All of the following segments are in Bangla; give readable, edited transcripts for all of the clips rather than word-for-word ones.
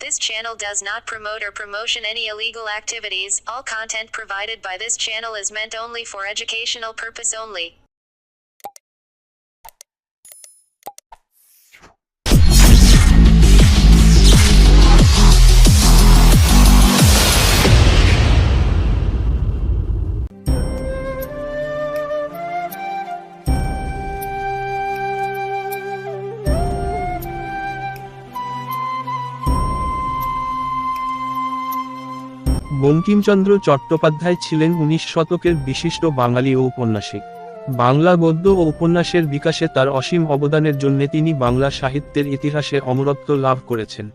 This channel does not promote or promotion any illegal activities. All content provided by this channel is meant only for educational purpose only. Bankimchandra Chattopadhyay ছিলেন 19 শতকের বিশিষ্ট বাঙালি ঔপন্যাসিক। বাংলা গদ্য ও উপন্যাসের বিকাশে তার অসীম অবদানের জন্য তিনি বাংলা সাহিত্যের ইতিহাসে অমরত্ব লাভ করেছেন।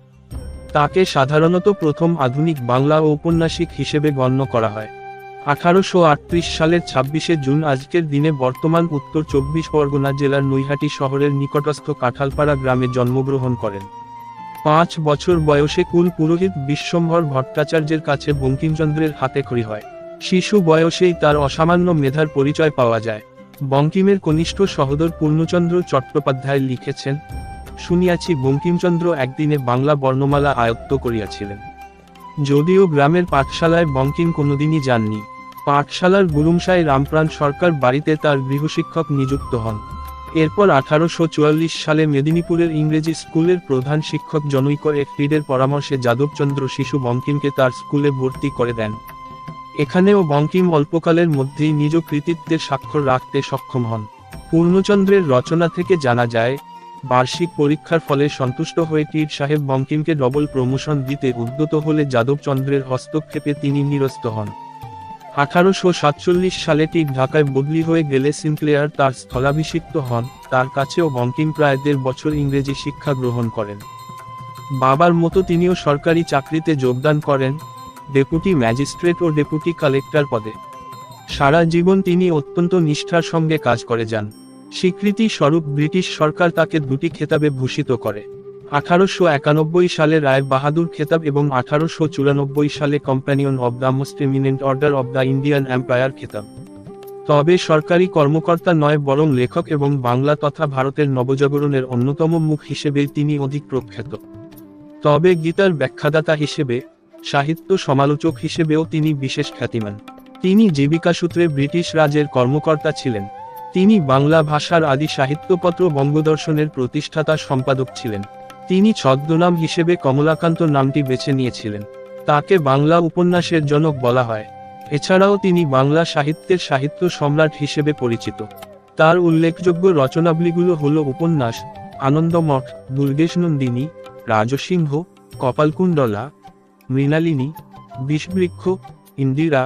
তাকে সাধারণত প্রথম আধুনিক বাংলা ঔপন্যাসিক হিসেবে গণ্য করা হয়। 1838 সালের 26শে জুন আজকের দিনে বর্তমান উত্তর 24 পরগনা জেলার নৈহাটি শহরের নিকটস্থ কাঁঠালপাড়া গ্রামে জন্মগ্রহণ করেন। 5 বছর বয়সে কুল পুরোহিত বিশ্বম্ভর ভট্টাচার্যের কাছে বঙ্কিমচন্দ্রের হাতেখড়ি হয়। শিশু বয়সেই তার অসামান্য মেধার পরিচয় পাওয়া যায়। বঙ্কিমের কনিষ্ঠ সহোদর পূর্ণচন্দ্র চট্টোপাধ্যায় লিখেছেন, শুনিয়াছি বঙ্কিমচন্দ্র একদিনে বাংলা বর্ণমালা আয়ত্ত করিয়াছিলেন। যদিও গ্রামের পাঠশালায় বঙ্কিম কোনোদিনই যাননি। পাঠশালার গুরুমশাই রামপ্রাণ সরকার বাড়িতে তার গৃহশিক্ষক নিযুক্ত হন। এরপর 1844 সালে মেদিনীপুরের ইংরেজি স্কুলের প্রধান শিক্ষক জনৈক এফরিডের পরামর্শে যাদবচন্দ্র শিশু বঙ্কিমকে তার স্কুলে ভর্তি করে দেন। এখানেও বঙ্কিম অল্পকালের মধ্যেই নিজ কৃতিত্বের স্বাক্ষর রাখতে সক্ষম হন। পূর্ণচন্দ্রের রচনা থেকে জানা যায়, বার্ষিক পরীক্ষার ফলে সন্তুষ্ট হয়ে টির সাহেব বঙ্কিমকে ডবল প্রমোশন দিতে উদ্যত হলে যাদবচন্দ্রের হস্তক্ষেপে তিনি নিরস্ত হন। 1847 সালে টির ঢাকায় বদলি হয়ে গেলে সিনক্লেয়ার তার স্থলাভিষিক্ত হন। তার কাছেও বঙ্কিম প্রায় 1.5 বছর ইংরেজি শিক্ষা গ্রহণ করেন। বাবার মতো তিনিও সরকারি চাকরিতে যোগদান করেন, ডেপুটি ম্যাজিস্ট্রেট ও ডেপুটি কালেক্টর পদে। সারা জীবন তিনি অত্যন্ত নিষ্ঠার সঙ্গে কাজ করে যান। স্বীকৃতি স্বরূপ ব্রিটিশ সরকার তাকে 2টি খেতাবে ভূষিত করে। 1891 সালে রায় বাহাদুর খেতাব এবং 1894 সালে companion of the most eminent order of the Indian empire খেতাব। তবে সরকারি কর্মকর্তা নয়, বরং লেখক এবং বাংলা তথা ভারতের নবজাগরণের অন্যতম মুখ হিসেবেই তিনি অধিক প্রখ্যাত। তবে গীতার ব্যাখ্যাদাতা হিসেবে, সাহিত্য সমালোচক হিসেবেও তিনি বিশেষ খ্যাতিমান। তিনি জীবিকাসূত্রে ব্রিটিশ রাজের কর্মকর্তা ছিলেন। তিনি বাংলা ভাষার আদি সাহিত্যপত্র বঙ্গদর্শনের প্রতিষ্ঠাতা সম্পাদক ছিলেন। তিনি ছদ্মনাম হিসেবে কমলাকান্ত নামটি বেছে নিয়েছিলেন। তাকে বাংলা উপন্যাসের জনক বলা হয়। এছাড়াও তিনি বাংলা সাহিত্যের সাহিত্য সম্রাট হিসেবে পরিচিত। তার উল্লেখযোগ্য রচনাবলীগুলো হল উপন্যাস আনন্দমঠ, দুর্গেশনন্দিনী, রাজসিংহ, কপালকুণ্ডলা, মৃণালিনী, বিষবৃক্ষ, ইন্দিরা,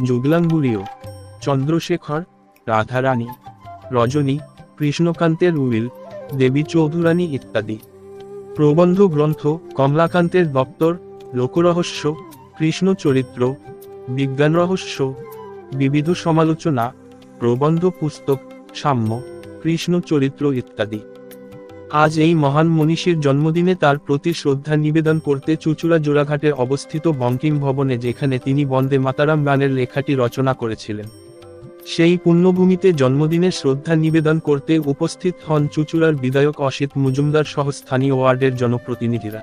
যুগলাঙ্গুরীয়, চন্দ্রশেখর, রাধারানী, রজনী, কৃষ্ণকান্তের উইল, দেবী চৌধুরানী ইত্যাদি। প্রবন্ধ গ্রন্থ কমলাকান্তের দপ্তর, লোকরহস্য, কৃষ্ণ চরিত্র, বিজ্ঞান রহস্য, বিবিধ সমালোচনা, প্রবন্ধ পুস্তক, সাম্য, কৃষ্ণ চরিত্র ইত্যাদি। আজ এই মহান মনীষীর জন্মদিনে তার প্রতি শ্রদ্ধা নিবেদন করতে চুঁচুড়া জোড়াঘাটে অবস্থিত বঙ্কিম ভবনে, যেখানে তিনি বন্দে মাতারাম গানের লেখাটি রচনা করেছিলেন, সেই পুণ্যভূমিতে জন্মদিনে শ্রদ্ধা নিবেদন করতে উপস্থিত হন চুঁচুড়ার বিধায়ক অসিত মজুমদার সহ স্থানীয় ওয়ার্ডের জনপ্রতিনিধিরা।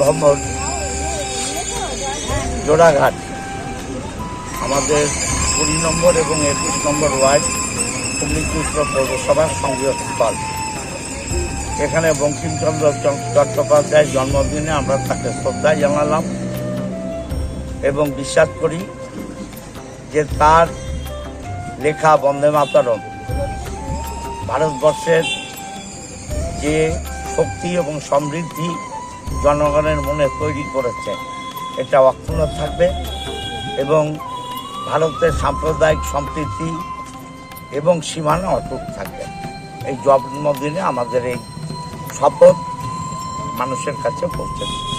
ভবন, জোড়াঘাট, আমাদের 20 নম্বর এবং 21 নম্বর ওয়ার্ড, হুগলি উত্তর পৌরসভার সংযোগ স্থল। এখানে বঙ্কিমচন্দ্র চট্টোপাধ্যায়ের জন্মদিনে আমরা তাকে শ্রদ্ধা জানালাম এবং বিশ্বাস করি যে তার লেখা বন্দে মাতরম ভারতবর্ষের যে শক্তি এবং সমৃদ্ধি জনগণের মনে তৈরি করেছে, এটা অক্ষুণ্ণ থাকবে এবং ভারতের সাম্প্রদায়িক সম্প্রীতি এবং সীমানা অটুট থাকবেন। এই জন্মদিনে আমাদের এই শপথ মানুষের কাছে পৌঁছে দিই।